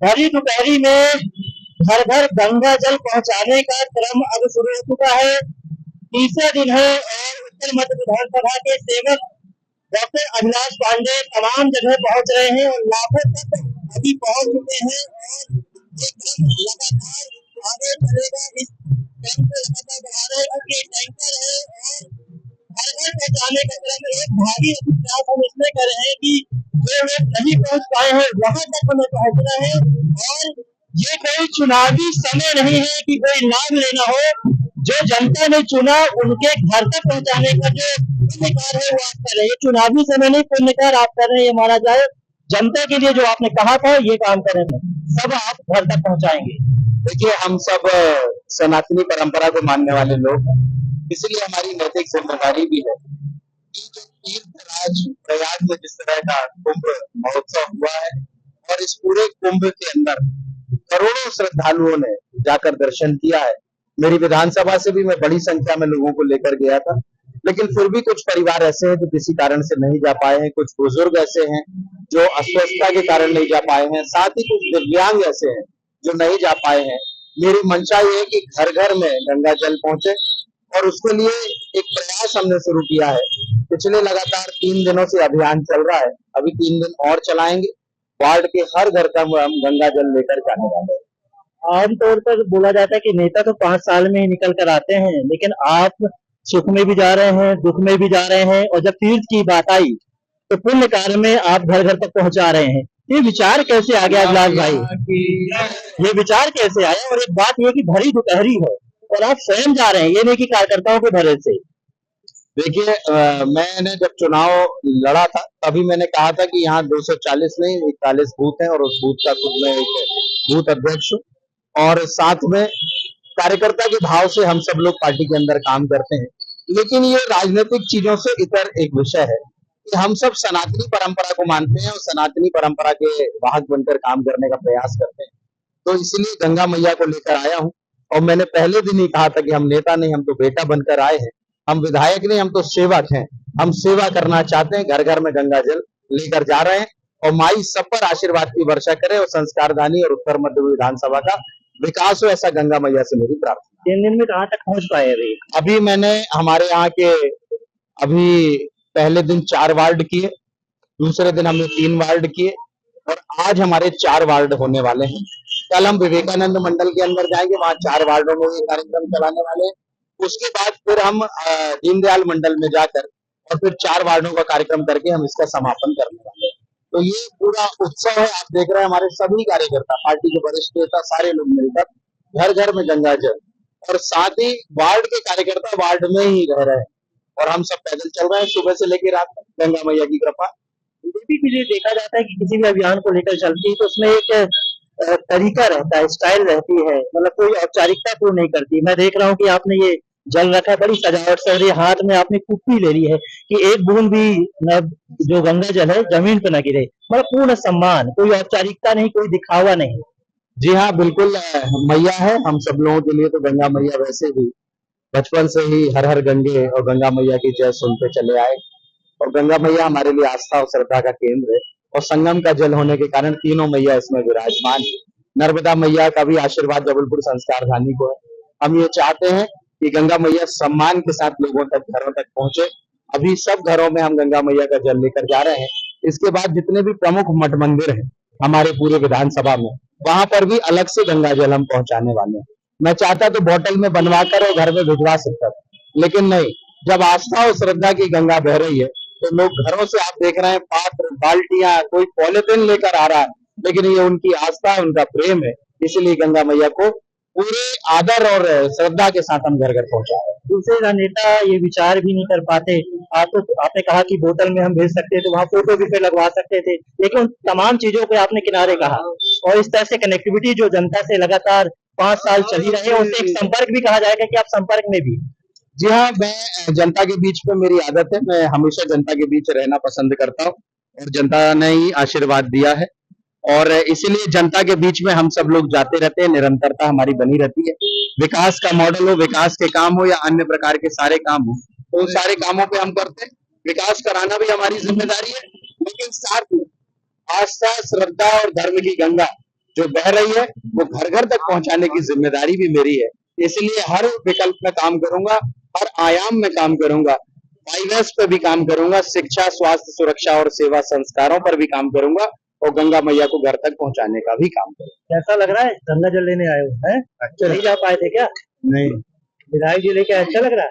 भरी दोपहरी में घर घर गंगा जल पहुंचाने का क्रम अब शुरू हो चुका है। तीसरा दिन है और उत्तर मध्य विधानसभा के सेवक डॉक्टर अभिलाष पांडे तमाम जगह पहुंच रहे हैं और लाखों तक अभी पहुंच चुके हैं और ये क्रम लगातार आगे चलेगा। इस क्रम को लगातार बढ़ा रहे हैं क्योंकि टैंकर है और घर घर पहुंचाने का क्रम एक भारी प्रयास हम इसमें कर रहे हैं कि जो लोग नहीं पहुंच पाए हैं वहां तक हमें पहुंचना है। और ये कोई चुनावी समय नहीं है कि कोई लाभ लेना हो। जो जनता ने चुना उनके घर तक पहुंचाने का जो पुण्य कार्य है वो आप कर रहे हैं। चुनावी समय नहीं, पुण्य कार्य आप कर रहे हैं, ये माना जाए। जनता के लिए जो आपने कहा था ये काम करेंगे, सब आप घर तक पहुंचाएंगे। देखिए, हम सब सनातनी परंपरा को मानने वाले लोग हैं, इसलिए हमारी नैतिक जिम्मेदारी भी है कि जो तीर्थराज प्रयाग में जिस तरह का कुंभ महोत्सव हुआ है और इस पूरे कुंभ के अंदर करोड़ों श्रद्धालुओं ने जाकर दर्शन किया है। मेरी विधानसभा से भी मैं बड़ी संख्या में लोगों को लेकर गया था, लेकिन फिर भी कुछ परिवार ऐसे हैं जो किसी कारण से नहीं जा पाए हैं, कुछ बुजुर्ग ऐसे हैं जो अस्वस्थता के कारण नहीं जा पाए हैं, साथ ही कुछ दिव्यांग ऐसे हैं जो नहीं जा पाए हैं। मेरी मंशा ये है कि घर घर में गंगा जल पहुंचे और उसके लिए एक प्रयास हमने शुरू किया है। पिछले लगातार 3 दिनों से अभियान चल रहा है, अभी 3 दिन और चलाएंगे। वार्ड के हर घर का हम गंगा जल लेकर जाने वाले हैं। आमतौर पर बोला जाता है कि नेता तो 5 साल में ही निकल कर आते हैं, लेकिन आप सुख में भी जा रहे हैं, दुख में भी जा रहे हैं और जब तीर्थ की बात आई तो पुण्य कार्य में आप घर घर तक पहुंचा रहे हैं। ये विचार कैसे आ गया अभिलाष भाई? ये विचार कैसे आया? और एक बात ये कि भरी दोपहरी है और आप स्वयं जा रहे हैं, ये नहीं कि कार्यकर्ताओं के भरे से। देखिए, मैंने जब चुनाव लड़ा था तभी मैंने कहा था कि यहाँ 240 नहीं 41 बूथ हैं और उस बूथ का खुद में एक बूथ अध्यक्ष हूँ और साथ में कार्यकर्ता के भाव से हम सब लोग पार्टी के अंदर काम करते हैं। लेकिन ये राजनीतिक चीजों से इतर एक विषय है कि हम सब सनातनी परंपरा को मानते हैं और सनातनी परंपरा के वाहक बनकर काम करने का प्रयास करते हैं। तो इसलिए गंगा मैया को लेकर आया हूँ और मैंने पहले दिन ही कहा था कि हम नेता नहीं, हम तो बेटा बनकर आए हैं, हम विधायक नहीं, हम तो सेवक हैं। हम सेवा करना चाहते हैं, घर घर में गंगा जल लेकर जा रहे हैं और माई सब पर आशीर्वाद की वर्षा करे और संस्कारदानी और उत्तर मध्य विधानसभा का विकास हो, ऐसा गंगा मैया से मेरी प्रार्थना। 3 दिन में कहाँ तक पहुंच पाए अभी मैंने हमारे यहाँ के अभी पहले दिन 4 वार्ड किए, दूसरे दिन हमने 3 वार्ड किए और आज हमारे 4 वार्ड होने वाले हैं। कल हम विवेकानंद मंडल के अंदर जाएंगे, वहां 4 वार्डों में ये कार्यक्रम चलाने वाले हैं। उसके बाद फिर हम दीनदयाल मंडल में जाकर और फिर 4 वार्डों का कार्यक्रम करके हम इसका समापन करने वाले हैं। तो ये पूरा उत्सव है, आप देख रहे हैं हमारे सभी कार्यकर्ता, पार्टी के वरिष्ठ नेता, सारे लोग मिलकर घर घर में गंगा जल और साथ ही वार्ड के कार्यकर्ता वार्ड में ही रह रहे हैं और हम सब पैदल चल रहे हैं सुबह से लेकर रात तक, गंगा मैया की कृपा। बीजेपी के लिए देखा जाता है कि किसी भी अभियान को लेकर चलती है तो उसमें एक तरीका रहता है, स्टाइल रहती है, मतलब कोई औपचारिकता पूर्ण नहीं करती। मैं देख रहा हूँ कि आपने ये जल रखा है, बड़ी सजावट से, और ये हाथ में आपने कुप्पी ले ली है कि एक बूंद भी न, जो गंगा जल है जमीन पे न गिरे। मतलब पूर्ण सम्मान, कोई औपचारिकता नहीं, कोई दिखावा नहीं। जी हाँ, बिल्कुल मैया है हम सब लोगों के लिए तो गंगा मैया वैसे भी बचपन से ही हर हर गंगे और गंगा मैया की जय सुनते चले आए और गंगा मैया हमारे लिए आस्था और श्रद्धा का केंद्र है और संगम का जल होने के कारण तीनों मैया इसमें विराजमान है। नर्मदा मैया का भी आशीर्वाद जबलपुर संस्कारधानी को है। हम ये चाहते हैं कि गंगा मैया सम्मान के साथ लोगों तक, घरों तक पहुंचे। अभी सब घरों में हम गंगा मैया का जल लेकर जा रहे हैं। इसके बाद जितने भी प्रमुख मठ मंदिर हैं हमारे पूरे विधानसभा में, वहां पर भी अलग से गंगा जल हम पहुंचाने वाले हैं। मैं चाहता तो बोतल में बनवा कर और घर में भिजवा सकता था, लेकिन नहीं, जब आस्था और श्रद्धा की गंगा बह रही है तो लोग घरों से, आप देख रहे हैं, पात्र, बाल्टियां, कोई पॉलिथीन लेकर आ रहा है, लेकिन ये उनकी आस्था, उनका प्रेम है। इसलिए गंगा मैया को पूरे आदर और श्रद्धा के साथ हम घर घर पहुंचा रहे हैं। दूसरे नेता ये विचार भी नहीं कर पाते। आप तो आपने कहा कि बोतल में हम भेज सकते थे, तो वहाँ फोटो भी पे लगवा सकते थे, लेकिन उन तमाम चीजों पे आपने किनारे कहा। और इस तरह से कनेक्टिविटी जो जनता से लगातार 5 साल चली रही है, उससे एक संपर्क भी कहा जाएगा कि आप संपर्क में भी। जी हाँ, मैं जनता के बीच में, मेरी आदत है, मैं हमेशा जनता के बीच रहना पसंद करता हूँ और जनता ने ही आशीर्वाद दिया है और इसीलिए जनता के बीच में हम सब लोग जाते रहते हैं, निरंतरता हमारी बनी रहती है। विकास का मॉडल हो, विकास के काम हो या अन्य प्रकार के सारे काम हो, तो उन सारे कामों पे हम करते हैं। विकास कराना भी हमारी जिम्मेदारी है, लेकिन साथ में आस्था, श्रद्धा और धर्म की गंगा जो बह रही है वो घर घर तक पहुंचाने की जिम्मेदारी भी मेरी है। इसलिए हर विकल्प में काम करूंगा, हर आयाम में काम करूंगा, फाइनेंस पे भी काम करूंगा, शिक्षा, स्वास्थ्य, सुरक्षा और सेवा संस्कारों पर भी काम करूंगा और गंगा मैया को घर तक पहुंचाने का भी काम करूंगा। कैसा लग रहा है गंगा जल लेने आए हो? है अच्छा, नहीं जा पाए थे क्या? नहीं। विधायक जी लेके अच्छा लग रहा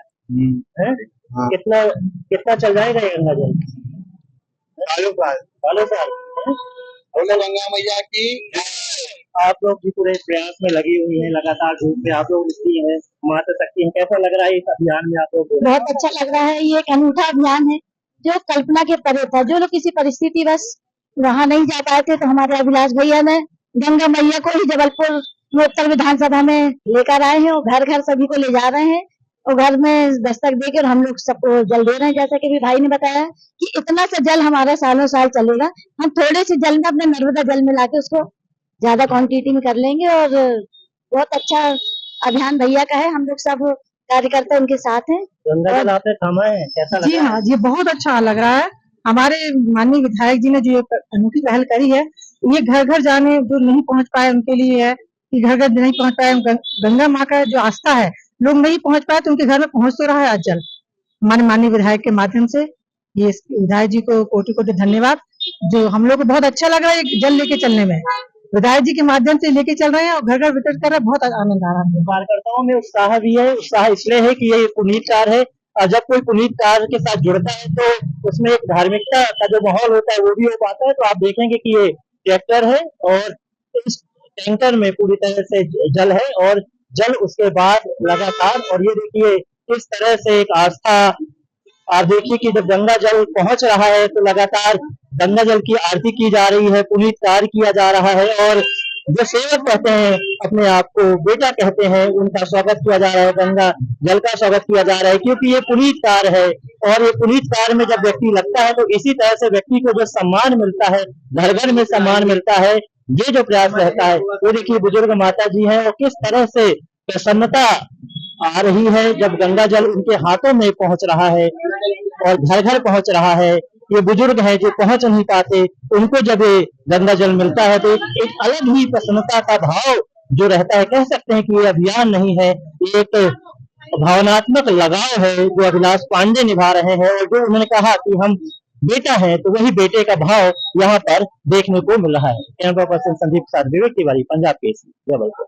है? हाँ। कितना कितना चल जाएगा ये गंगा जल? सालों साल। बोलो गंगा मैया की। आप लोग भी पूरे प्रयास में लगी हुई हैं, लगातार धूप में आप लोग निकली हैं, माता शक्ति हैं, कैसा लग रहा है इस अभियान में आप लोग? बहुत अच्छा लग रहा है। ये एक अनूठा अभियान है जो कल्पना के परे था। जो लोग किसी परिस्थिति बस वहाँ नहीं जा पाए थे, तो हमारे अभिलाष भैया ने गंगा मैया को ही जबलपुर उत्तर विधानसभा में लेकर आए हैं और घर घर सभी को ले जा रहे हैं और घर में दस्तक देकर हम लोग सबको जल दे रहे हैं। जैसा कि भी भाई ने बताया कि इतना सा जल हमारा सालों साल चलेगा। हम थोड़े से जल में अपने नर्मदा जल मिला के उसको ज्यादा क्वांटिटी में कर लेंगे और बहुत अच्छा अभियान भैया का है। हम लोग सब कार्यकर्ता उनके साथ हैं। गंगा जल आपने थामा है, कैसा लग जी रहा है? हाँ, ये बहुत अच्छा लग रहा है। हमारे माननीय विधायक जी ने जो अनूठी पहल करी है, ये घर घर जाने जो नहीं पहुंच पाए उनके लिए है कि घर घर नहीं पहुंच पाए, गंगा माँ का जो आस्था है, लोग नहीं पहुंच पाए तो उनके घर में पहुंच तो रहा है आज जल। हमारे माननीय विधायक के माध्यम से ये विधायक जी को कोटि कोटि धन्यवाद। जो हम लोग को बहुत अच्छा लग रहा है ये जल लेके चलने में, विधायक जी के माध्यम से लेके चल रहे हैं और घर घर वितरित कर रहे हैं। बहुत आनंद आ रहा है। कार्यकर्ताओं में उत्साह भी है। उत्साह इसलिए है कि ये पुनीत कार्य है और जब कोई पुनीत कार्य के साथ जुड़ता है तो उसमें एक धार्मिकता का जो माहौल होता है वो भी हो पाता है। तो आप देखेंगे कि ये ट्रैक्टर है और इस टैंकर में पूरी तरह से जल है और जल उसके बाद लगातार, और ये देखिए किस तरह से एक आस्था। आप देखिए कि जब गंगा जल पहुंच रहा है तो लगातार गंगा जल की आरती की जा रही है, पुनीत कार्य किया जा रहा है और जो सेवक कहते हैं अपने आप को बेटा कहते हैं, उनका स्वागत किया जा रहा है, गंगा जल का स्वागत किया जा रहा है, क्योंकि ये पुनीत कार्य है। और ये पुनीत कार्य में जब व्यक्ति लगता है तो इसी तरह से व्यक्ति को जो सम्मान मिलता है, घर घर में सम्मान मिलता है, ये जो प्रयास रहता है। वो देखिए बुजुर्ग माता जी हैं और किस तरह से प्रसन्नता आ रही है जब गंगा जल उनके हाथों में पहुंच रहा है और घर घर पहुंच रहा है। ये बुजुर्ग हैं जो पहुंच नहीं पाते, उनको जब ये गंगा जल मिलता है तो एक अलग ही प्रसन्नता का भाव जो रहता है। कह सकते हैं कि ये अभियान नहीं है, ये एक भावनात्मक लगाव है जो अभिलाष पांडे निभा रहे हैं। और जो उन्होंने कहा कि हम बेटा है तो वही बेटे का भाव यहाँ पर देखने को मिल रहा है। कैमरा पर्सन संदीप के साथ विवेक तिवारी, पंजाब केसरी, जबलपुर।